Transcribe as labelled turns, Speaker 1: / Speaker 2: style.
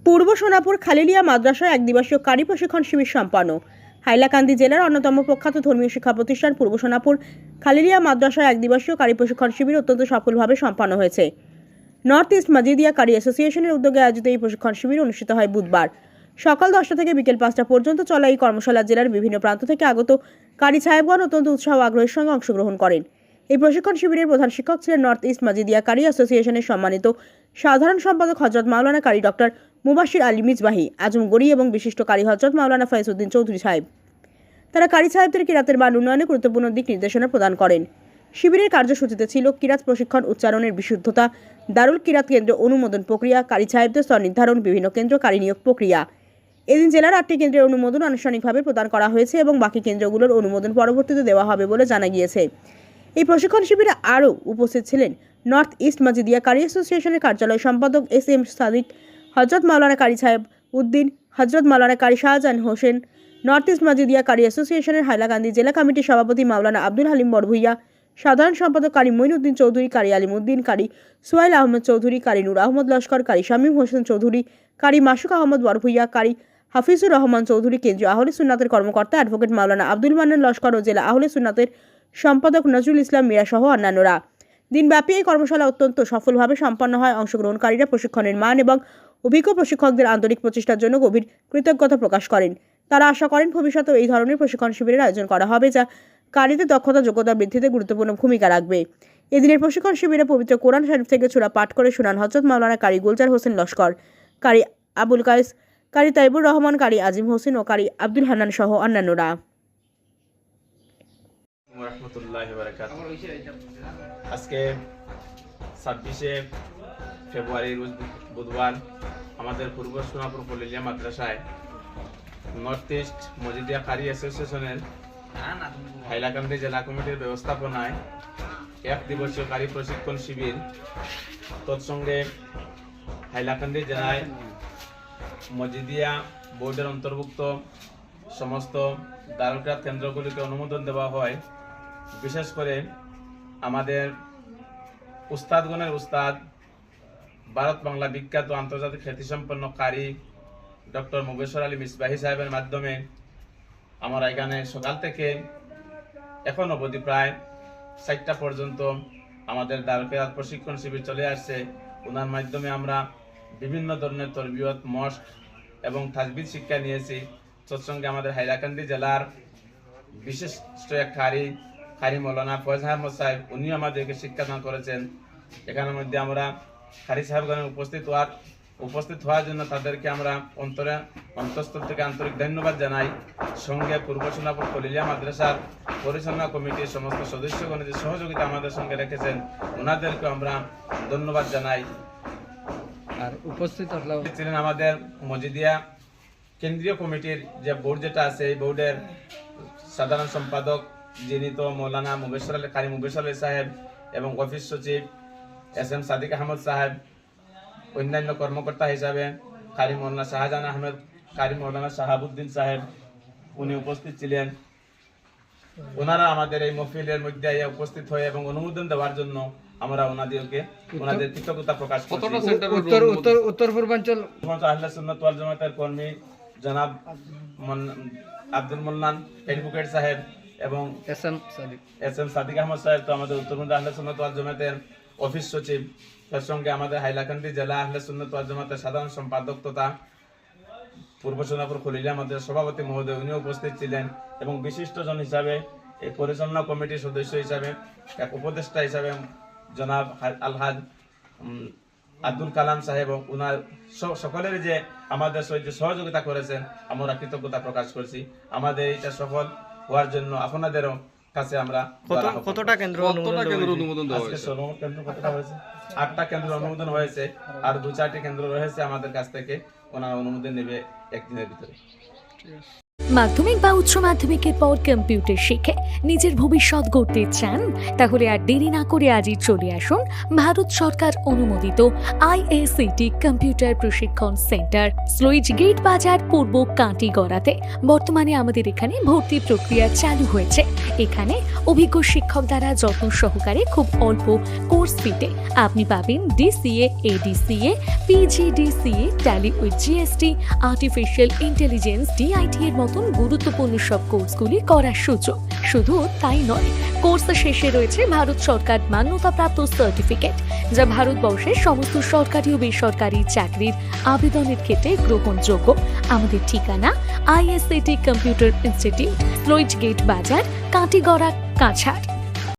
Speaker 1: পূর্ব সোনাপুর খালিলিয়া মাদ্রাসায় এক দিবসীয় কারি প্রশিক্ষণ শিবির সম্পন্ন। হাইলাকান্দি জেলার অন্যতম প্রখ্যাত ধর্মীয় শিক্ষা প্রতিষ্ঠান পূর্ব সোনাপুর খালিলিয়া মাদ্রাসায় এক দিবসীয় কারি প্রশিক্ষণ শিবির অত্যন্ত সফলভাবে সম্পন্ন হয়েছে। নর্থ ইস্ট মাজিদিয়া কারি অ্যাসোসিয়েশনের উদ্যোগে আয়োজিত এই প্রশিক্ষণ শিবির অনুষ্ঠিত হয় বুধবার সকাল 10টা থেকে বিকেল 5টা পর্যন্ত চলা এই কর্মশালা জেলার বিভিন্ন প্রান্ত থেকে আগত কারি সাহেবগণ অত্যন্ত উৎসাহ ও আগ্রহের সঙ্গে অংশগ্রহণ করেন। এই প্রশিক্ষণ শিবিরের প্রধান শিক্ষক ছিলেন নর্থ ইস্ট মাজিদিয়া কারি অ্যাসোসিয়েশনের সম্মানিত সাধারণ সম্পাদক হযরত মাওলানা কারি ডক্টর মুবাশির আলী মিজবাহি আজমগড়ি এবং বিশিষ্ট কারি হযরত মাওলানা ফয়েজউদ্দিন চৌধুরী সাহেব। তারা কারি সাহেবদের কিরাতের মান উন্নয়নে গুরুত্বপূর্ণ দিক নির্দেশনা প্রদান করেন। শিবিরের কার্যসূচিতে ছিল কিরাত প্রশিক্ষণ, উচ্চারণের বিশুদ্ধতা, দারুল কিরাত কেন্দ্র অনুমোদন প্রক্রিয়া, কারি সাহেবদের স্তর নির্ধারণ, বিভিন্ন কেন্দ্র কারি নিয়োগ প্রক্রিয়া। এদিন জেলার 8টি কেন্দ্রের অনুমোদন আনুষ্ঠানিকভাবে প্রদান করা হয়েছে এবং বাকি কেন্দ্রগুলোর অনুমোদন পরবর্তীতে দেওয়া হবে বলে জানা গিয়েছে। এই প্রশিক্ষণ শিবিরে আরও উপস্থিত ছিলেন নর্থ ইস্ট মাজিদিয়া কারি অ্যাসোসিয়েশনের কার্যালয় সম্পাদক এস.এম. সাদিক, হযরত মাওলানা কারি সাহেব উদ্দিন, হযরত মাওলানা কারি শাহজাহান হোসেন, নর্থ ইস্ট মাজিদিয়া কারি অ্যাসোসিয়েশনের হাইলাকান্দি জেলা কমিটির সভাপতি মাওলানা আব্দুল হালিম বড়ভুইয়া, সাধারণ সম্পাদক কারি মঈনুদ্দিন চৌধুরী, কারি আলিমউদ্দিন, কারি সোহাইল আহমদ চৌধুরী, কারি নূর আহমদ লস্কর, কারি শামীম হোসেন চৌধুরী, কারি মাসুক আহমদ বড়ভুইয়া, কারি হাফিজুর রহমান চৌধুরী, কেন্দ্রীয় আহলে সুন্নাতের কর্মকর্তা অ্যাডভোকেট মাওলানা আব্দুল মান্নান লস্কর ও জেলা আহলে সুন্নাতের সম্পাদক নজরুল ইসলাম মীরা সহ অন্যান্যরা। দিনব্যাপী এই কর্মশালা অত্যন্ত সফলভাবে সম্পন্ন হয়। অংশগ্রহণকারীরা প্রশিক্ষণের মান এবং অভিজ্ঞ প্রশিক্ষকদের আন্তরিক প্রচেষ্টার জন্য গভীর কৃতজ্ঞতা প্রকাশ করেন। তারা আশা করেন ভবিষ্যতে এই ধরনের প্রশিক্ষণ শিবিরের আয়োজন করা হবে, যা কারিদের দক্ষতা যোগ্যতা বৃদ্ধিতে গুরুত্বপূর্ণ ভূমিকা রাখবে। এদিনের প্রশিক্ষণ শিবিরে পবিত্র কোরআন শরীফ থেকে সূরা পাঠ করে শোনান হযরত মাওলানা কারি গুলজার হোসেন লস্কর, কারি আবুল কায়েস, কারি তাইবুর রহমান, কারি আজিম হোসেন ও কারি আব্দুল হান্নান সহ অন্যান্যরা।
Speaker 2: আজকে 26শে ফেব্রুয়ারি রোজ বুধবার আমাদের পূর্ব সোনাপুর খালিলিয়া মাদ্রাসায় নর্থ ইস্ট মাজিদিয়া কারি অ্যাসোসিয়েশনের হাইলাকান্দি জেলা কমিটির ব্যবস্থাপনায় এক দিবসীয় কারি প্রশিক্ষণ শিবির, তৎসঙ্গে হাইলাকান্দি জেলায় মাজিদিয়া বোর্ডের অন্তর্ভুক্ত সমস্ত দারুল কিরাত কেন্দ্রগুলিকে অনুমোদন দেওয়া হয়। বিশেষ করে আমাদের উস্তাদগণের উস্তাদ, ভারত বাংলা বিখ্যাত আন্তর্জাতিক খ্যাতিসম্পন্ন কারি ডক্টর মুবাশির আলী মিজবাহি সাহেবের মাধ্যমে আমরা এখানে সকাল থেকে এখন অবধি প্রায় 4টা পর্যন্ত আমাদের দারুল কিরাত প্রশিক্ষণ শিবির চলে আসছে। ওনার মাধ্যমে আমরা বিভিন্ন ধরনের তরবিয়ত, মস্ক এবং তাজবিদ শিক্ষা নিয়েছি। তৎসঙ্গে আমাদের হাইলাকান্দি জেলার বিশিষ্ট এক কারি মৌলানা ফয়েজ আহমদ সাহেব, উনিও আমাদেরকে শিক্ষাদান করেছেন। এখানের মধ্যে আমরা কারি সাহেবগণের উপস্থিত হওয়ার জন্য তাদেরকে আমরা অন্তঃস্থল থেকে আন্তরিক ধন্যবাদ জানাই। সঙ্গে পূর্ব সোনাপুর খালিলিয়া মাদ্রাসার পরিচালনা কমিটির সমস্ত সদস্যগণ যে সহযোগিতা আমাদের সঙ্গে রেখেছেন, ওনাদেরকে আমরা ধন্যবাদ জানাই।
Speaker 3: আর উপস্থিত
Speaker 2: ছিলেন আমাদের মাজিদিয়া কেন্দ্রীয় কমিটির যে বোর্ড যেটা আছে, এই বোর্ডের সাধারণ সম্পাদক যিনি তো মৌলানা কারি মুবাশির আলী সাহেব এবং অফিস সচিব এস.এম. সাদিক আহমদ সাহেব, অন্যান্য কর্মকর্তা হিসাবে কারি মৌলানা শাহজাহান আহমেদ, কারি মৌলানা শাহাবুদ্দিন সাহেব, উনি উপস্থিত ছিলেন। ওনারা আমাদের এই মহফিলের মধ্যে উপস্থিত হয়ে এবং অনুমোদন দেওয়ার জন্য আমরা ওনাদের কৃতজ্ঞতা প্রকাশ করছি।
Speaker 3: উত্তর পূর্বাঞ্চল
Speaker 2: আহলে সুন্নাত ওয়াল জামাতের কর্মী জনাব আব্দুল মোল্লান অ্যাডভোকেট সাহেব এবং এস.এম. সাদিক আহমদ সাহেব তো আমাদের উত্তরবঙ্গ আহলে সুন্নাত ওয়াল জামাতের অফিস সচিব। তার সঙ্গে আমাদের হাইলাকান্দি জেলা আহলে সুন্নাত ওয়াল জামাতের সাধারণ সম্পাদক তথা পূর্ব সোনাপুর খালিলিয়া মাদ্রাসার সভাপতি মহোদয়, উনিও উপস্থিত ছিলেন। এবং বিশিষ্টজন হিসাবে এই পরিচালনা কমিটির সদস্য হিসাবে, এক উপদেষ্টা হিসাবে জনাব আলহাজ আব্দুল কালাম সাহেব, ওনার সকলের যে আমাদের সহিত সহযোগিতা করেছেন, আমরা কৃতজ্ঞতা প্রকাশ করছি। আমাদের এটা সফল হওয়ার জন্য আপনাদেরও কাছে আমরা
Speaker 3: কতটা কেন্দ্র অনুমোদন দেওয়া হয়েছে?
Speaker 2: কেন্দ্র কতটা হয়েছে? 8টা কেন্দ্র অনুমোদন হয়েছে, আর 2-4টি কেন্দ্র রয়েছে আমাদের কাছ থেকে। ওনার অনুমোদন নেবে একদিনের ভিতরে।
Speaker 4: মাধ্যমিক বা উচ্চ মাধ্যমিকের পর কম্পিউটার শিখে নিজের ভবিষ্যৎ গড়তে চান? তাহলে আর দেরি না করে আজই চলে আসুন ভারত সরকার অনুমোদিত IACT কম্পিউটার প্রশিক্ষণ সেন্টার, স্লুইজ গেট বাজার, পূর্ব কাঁটিগড়াতে। বর্তমানে আমাদের এখানে ভর্তি প্রক্রিয়া চালু হয়েছে। এখানে অভিজ্ঞ শিক্ষক দ্বারা যত্ন সহকারে খুব অল্প কোর্স ফিতে আপনি পাবেন DCA, ADCA, PGDCA, tally with GST, artificial intelligence, DIT এর মতন গুরুত্বপূর্ণ সব কোর্সগুলি করার সুযোগ। শুধু তাই নয়, কোর্স শেষে রয়েছে ভারত সরকার মান্যতাপ্রাপ্ত সার্টিফিকেট, যা ভারতবর্ষের সমস্ত সরকারি ও বেসরকারি চাকরির আবেদনের ক্ষেত্রে গ্রহণযোগ্য। আমাদের ঠিকানা ISCT কম্পিউটার ইনস্টিটিউট, ফ্লোইজ গেট বাজার, কাটিগড়া, কাছাড়।